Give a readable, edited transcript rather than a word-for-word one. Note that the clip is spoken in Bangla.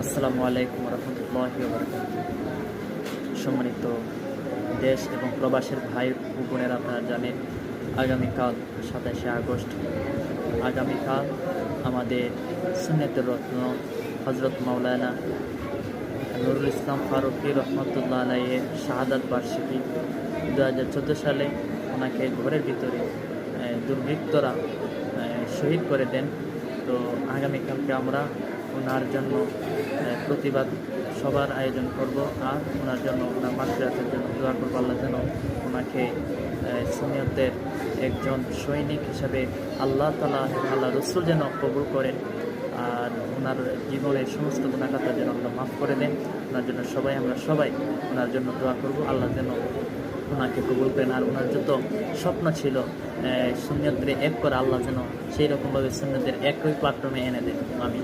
আসসালামু আলাইকুম রহমতুল্লাহি ওয়া বারাকাতুহু। সম্মানিত দেশ এবং প্রবাসের ভাই ও বোনেরা, আপনারা জানেন আগামীকাল 27শে আগস্ট। আগামীকাল আমাদের সুন্নতের রত্ন হজরত মাওলানা নুরুল ইসলাম ফারুকী রহমতুল্লাহ আলাইয়ের শাহাদাত বার্ষিকী। 2014 সালে ওনাকে ঘরের ভিতরে দুর্বৃত্তরা শহীদ করে দেন। তো আগামীকালকে আমরা ওনার জন্য প্রতিবাদ সবার আয়োজন করব, আর ওনার জন্য ওনার মাগফিরাতের জন্য দোয়া করবো। আল্লাহ যেন ওনাকে সুন্নিয়তের একজন সৈনিক হিসাবে আল্লাহ তাআলা আল্লাহ রসুল যেন কবুল করেন, আর ওনার জীবনের সমস্ত গুনাহগাতা যেন আল্লাহ মাফ করে দেন। ওনার জন্য আমরা সবাই ওনার জন্য দোয়া করব, আল্লাহ যেন ওনাকে কবুল করেন। আর ওনার যত স্বপ্ন ছিল সুন্নিয়তের এক করে, আল্লাহ যেন সেই রকমভাবে সুন্নিয়তের একই প্ল্যাটফর্মে এনে দেন। আমি